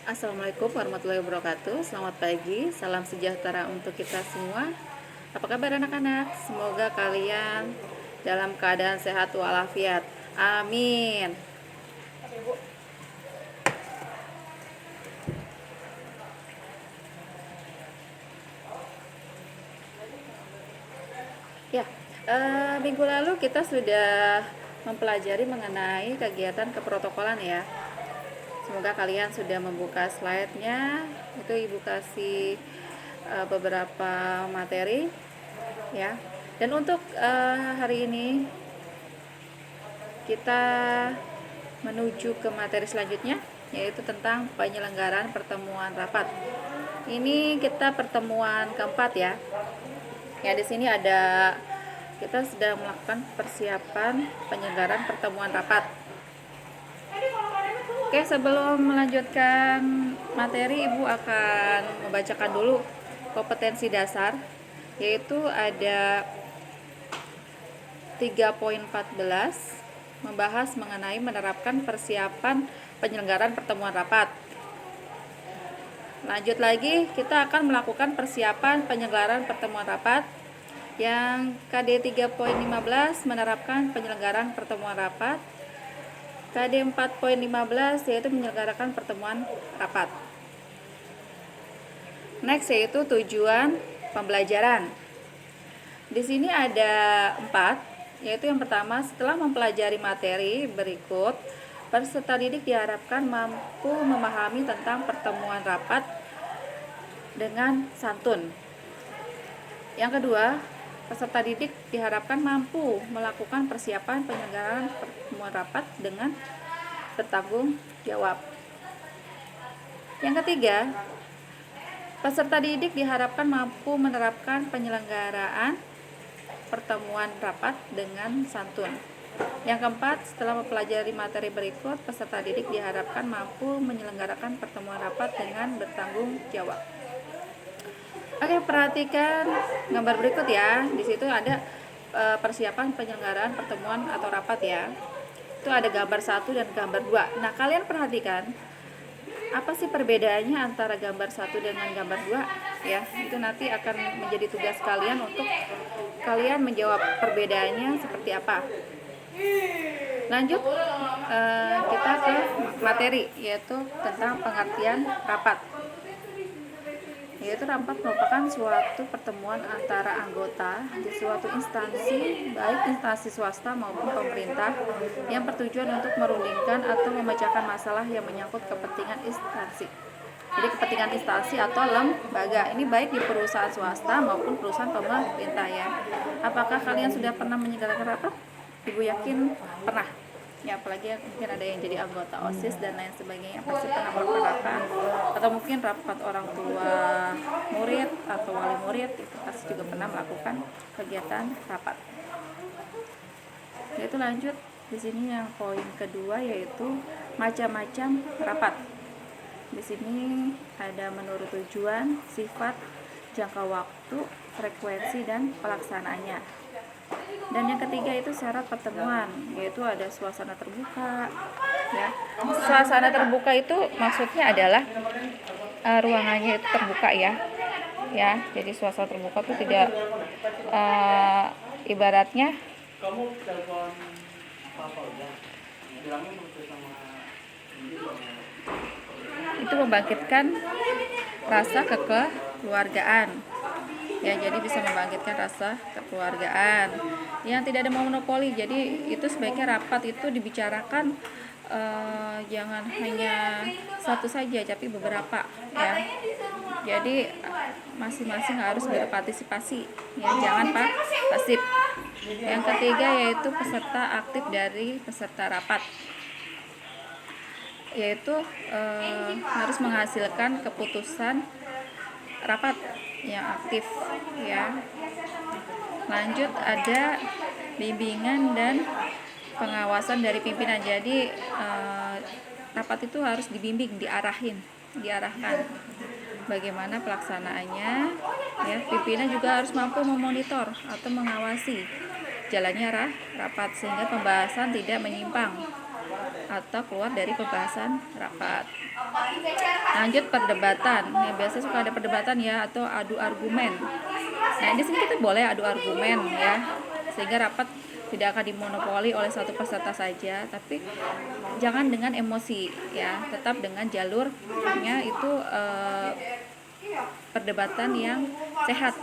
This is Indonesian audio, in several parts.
Assalamualaikum warahmatullahi wabarakatuh. Selamat pagi, salam sejahtera untuk kita semua. Apa kabar anak-anak? Semoga kalian dalam keadaan sehat walafiat. Amin. Ya, minggu lalu kita sudah mempelajari mengenai kegiatan keprotokolan ya. Semoga kalian sudah membuka slide-nya. Itu Ibu kasih beberapa materi ya. Dan untuk hari ini kita menuju ke materi selanjutnya, yaitu tentang penyelenggaraan pertemuan rapat. Ini kita pertemuan keempat ya. Ya, di sini ada kita sedang melakukan persiapan penyelenggaraan pertemuan rapat. Oke, sebelum melanjutkan materi, Ibu akan membacakan dulu kompetensi dasar, yaitu ada 3.14 membahas mengenai menerapkan persiapan penyelenggaraan pertemuan rapat. Lanjut lagi, kita akan melakukan persiapan penyelenggaraan pertemuan rapat. Yang KD 3.15 menerapkan penyelenggaraan pertemuan rapat. KD 4.15 yaitu menyelenggarakan pertemuan rapat. Next yaitu tujuan pembelajaran. Di sini ada 4, yaitu yang pertama, setelah mempelajari materi berikut, peserta didik diharapkan mampu memahami tentang pertemuan rapat dengan santun. Yang kedua, peserta didik diharapkan mampu melakukan persiapan penyelenggaraan pertemuan rapat dengan bertanggung jawab. Yang ketiga, peserta didik diharapkan mampu menerapkan penyelenggaraan pertemuan rapat dengan santun. Yang keempat, setelah mempelajari materi berikut, peserta didik diharapkan mampu menyelenggarakan pertemuan rapat dengan bertanggung jawab. Oke, perhatikan gambar berikut ya. Di situ ada persiapan penyelenggaraan pertemuan atau rapat ya. Itu ada gambar 1 dan gambar 2. Nah, kalian perhatikan apa sih perbedaannya antara gambar 1 dengan gambar 2 ya. Itu nanti akan menjadi tugas kalian untuk kalian menjawab perbedaannya seperti apa. Lanjut, kita ke materi, yaitu tentang pengertian rapat. Yaitu rapat merupakan suatu pertemuan antara anggota di suatu instansi, baik instansi swasta maupun pemerintah, yang bertujuan untuk merundingkan atau memecahkan masalah yang menyangkut kepentingan instansi. Jadi kepentingan instansi atau lembaga ini baik di perusahaan swasta maupun perusahaan pemerintah ya. Apakah kalian sudah pernah menyelenggarakan rapat? Ibu yakin pernah. Ya, apalagi mungkin ada yang jadi anggota OSIS dan lain sebagainya, pasti pernah melakukan rapat. Atau mungkin rapat orang tua murid atau wali murid, itu pasti juga pernah melakukan kegiatan rapat. Yaitu lanjut di sini yang poin kedua, yaitu macam-macam rapat. Di sini ada menurut tujuan, sifat, jangka waktu, frekuensi, dan pelaksanaannya. Dan yang ketiga itu syarat pertemuan, yaitu ada suasana terbuka ya. Suasana terbuka itu maksudnya adalah ruangannya itu terbuka ya. Jadi suasana terbuka itu tidak ibaratnya itu membangkitkan rasa kekeluargaan. Ya, jadi bisa membangkitkan rasa kekeluargaan yang tidak ada monopoli. Jadi itu sebaiknya rapat itu dibicarakan jangan hanya satu saja, tapi beberapa ya. Jadi masing-masing harus berpartisipasi ya, jangan pasif. Yang ketiga yaitu peserta aktif dari peserta rapat, yaitu harus menghasilkan keputusan rapat yang aktif ya. Lanjut ada bimbingan dan pengawasan dari pimpinan. Jadi rapat itu harus dibimbing, diarahkan bagaimana pelaksanaannya ya. Pimpinan juga harus mampu memonitor atau mengawasi jalannya rapat sehingga pembahasan tidak menyimpang atau keluar dari pembahasan rapat. Lanjut perdebatan. Ya, biasanya suka ada perdebatan ya atau adu argumen. Nah, di sini kita boleh adu argumen ya, sehingga rapat tidak akan dimonopoli oleh satu peserta saja, tapi jangan dengan emosi ya, tetap dengan jalurnya itu perdebatan yang sehat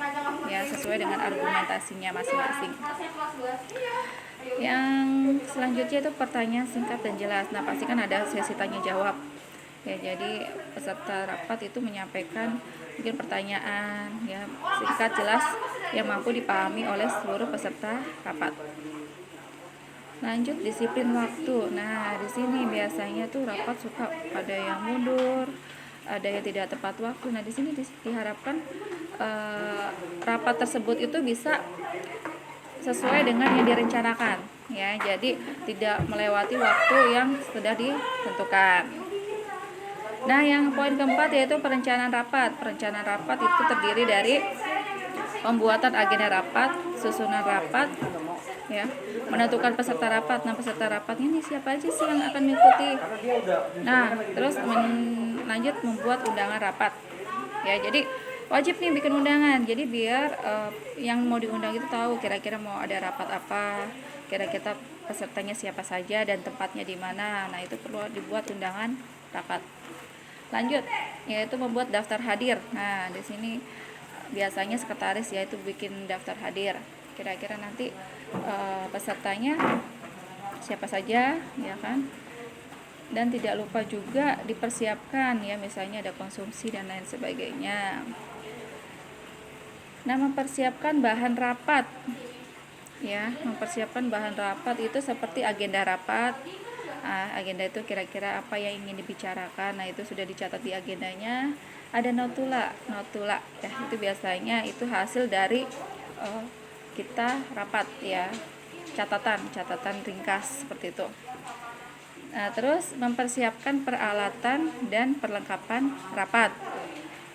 ya, sesuai dengan argumentasinya masing-masing. Yang selanjutnya itu pertanyaan singkat dan jelas. Nah, pastikan ada sesi tanya jawab ya, jadi peserta rapat itu menyampaikan mungkin pertanyaan ya, singkat jelas yang mampu dipahami oleh seluruh peserta rapat. Lanjut disiplin waktu. Nah, di sini biasanya tuh rapat suka ada yang mundur, ada yang tidak tepat waktu. Nah, di sini diharapkan rapat tersebut itu bisa sesuai dengan yang direncanakan ya, jadi tidak melewati waktu yang sudah ditentukan. Nah, yang poin keempat yaitu perencanaan rapat. Perencanaan rapat itu terdiri dari pembuatan agenda rapat, susunan rapat ya, menentukan peserta rapat. Nah, peserta rapatnya ini siapa aja sih yang akan mengikuti. Nah, terus lanjut membuat undangan rapat ya, jadi wajib nih bikin undangan, jadi biar yang mau diundang itu tahu kira-kira mau ada rapat apa, kira-kira pesertanya siapa saja dan tempatnya di mana. Nah, itu perlu dibuat undangan rapat. Lanjut yaitu membuat daftar hadir. Nah, di sini biasanya sekretaris yaitu bikin daftar hadir, kira-kira nanti pesertanya siapa saja ya kan. Dan tidak lupa juga dipersiapkan ya, misalnya ada konsumsi dan lain sebagainya. Nah, mempersiapkan bahan rapat ya, mempersiapkan bahan rapat itu seperti agenda rapat. Agenda itu kira-kira apa yang ingin dibicarakan. Nah, itu sudah dicatat di agendanya. Ada notula ya, itu biasanya itu hasil dari kita rapat ya, catatan ringkas seperti itu. Nah, terus mempersiapkan peralatan dan perlengkapan rapat.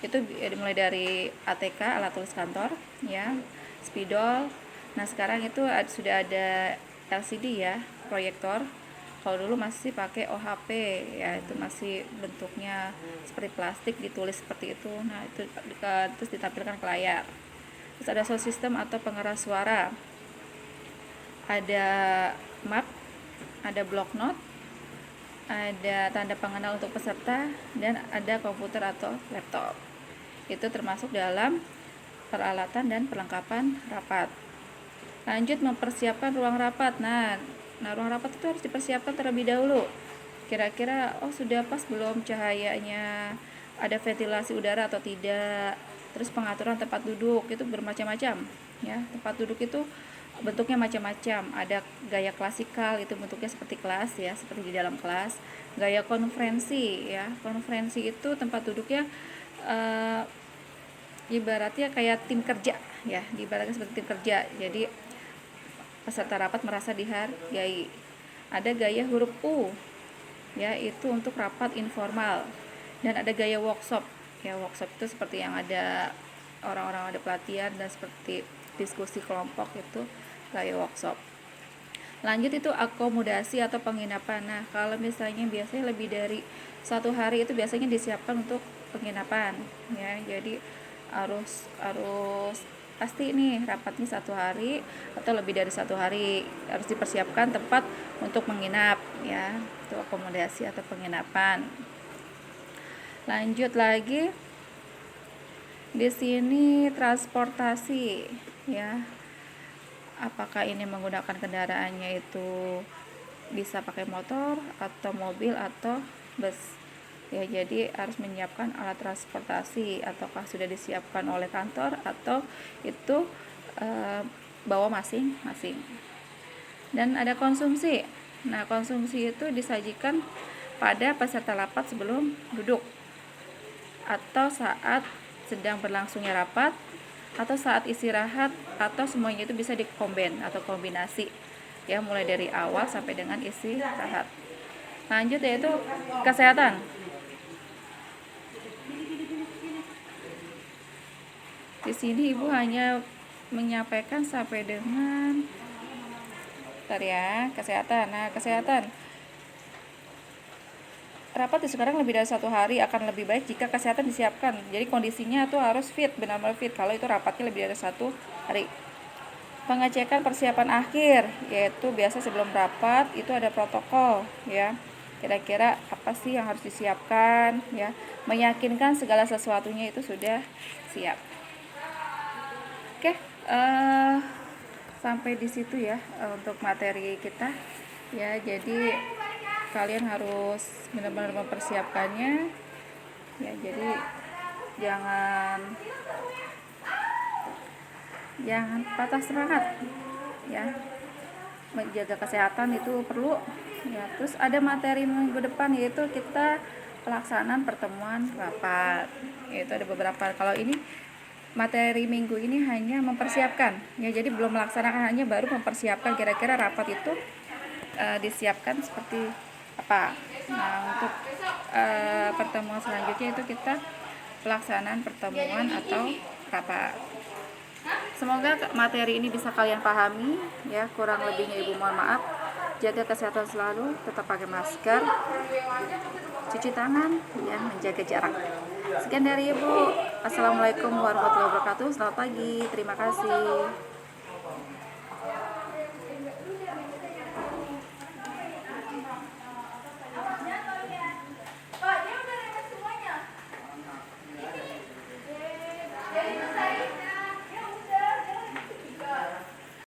Itu dimulai dari ATK, alat tulis kantor ya, spidol. Nah, sekarang itu sudah ada LCD ya, proyektor. Kalau dulu masih pakai OHP ya, itu masih bentuknya seperti plastik, ditulis seperti itu. Nah, itu terus ditampilkan ke layar. Terus ada sound system atau pengeras suara, ada map, ada block note, ada tanda pengenal untuk peserta, dan ada komputer atau laptop. Itu termasuk dalam peralatan dan perlengkapan rapat. Lanjut mempersiapkan ruang rapat. Nah, ruang rapat itu harus dipersiapkan terlebih dahulu. Kira-kira sudah pas belum cahayanya, ada ventilasi udara atau tidak. Terus pengaturan tempat duduk itu bermacam-macam ya. Tempat duduk itu bentuknya macam-macam. Ada gaya klasikal, itu bentuknya seperti kelas ya, seperti di dalam kelas. Gaya konferensi ya. Konferensi itu tempat duduknya ibaratnya kayak tim kerja ya, diibaratkan seperti tim kerja. Jadi peserta rapat merasa dihargai. Ada gaya huruf U ya, itu untuk rapat informal. Dan ada gaya workshop ya, workshop itu seperti yang ada orang-orang ada pelatihan dan seperti diskusi kelompok, itu gaya workshop. Lanjut itu akomodasi atau penginapan. Nah, kalau misalnya biasanya lebih dari 1 hari itu biasanya disiapkan untuk penginapan ya, jadi harus pasti nih rapatnya 1 hari atau lebih dari 1 hari, harus dipersiapkan tempat untuk menginap ya, itu akomodasi atau penginapan. Lanjut lagi di sini transportasi ya, apakah ini menggunakan kendaraannya itu bisa pakai motor atau mobil atau bus ya, jadi harus menyiapkan alat transportasi, ataukah sudah disiapkan oleh kantor atau itu bawa masing-masing. Dan ada konsumsi. Nah, konsumsi itu disajikan pada peserta rapat sebelum duduk, atau saat sedang berlangsungnya rapat, atau saat istirahat, atau semuanya itu bisa dikombin atau kombinasi ya, mulai dari awal sampai dengan istirahat. Lanjut yaitu kesehatan. Di sini Ibu hanya menyampaikan sampai dengan kesehatan. Nah, kesehatan rapat di sekarang lebih dari 1 hari akan lebih baik jika kesehatan disiapkan. Jadi kondisinya tuh harus fit, benar-benar fit. Kalau itu rapatnya lebih dari 1 hari. Pengecekan persiapan akhir, yaitu biasa sebelum rapat itu ada protokol ya. Kira-kira apa sih yang harus disiapkan ya? Meyakinkan segala sesuatunya itu sudah siap. Oke, sampai di situ ya untuk materi kita ya. Jadi kalian harus benar-benar mempersiapkannya ya. Jadi jangan patah semangat ya, menjaga kesehatan itu perlu ya. Terus ada materi minggu depan, yaitu kita pelaksanaan pertemuan rapat, yaitu ada beberapa. Kalau ini materi minggu ini hanya mempersiapkan ya, jadi belum melaksanakan, hanya baru mempersiapkan kira-kira rapat itu disiapkan seperti apa. Nah, untuk pertemuan selanjutnya itu kita pelaksanaan pertemuan atau rapat. Semoga materi ini bisa kalian pahami ya. Kurang lebihnya ibu mohon maaf. Jaga kesehatan selalu, tetap pakai masker, cuci tangan ya, menjaga jarak. Sekian dari ibu. Assalamualaikum warahmatullahi wabarakatuh. Selamat pagi, terima kasih.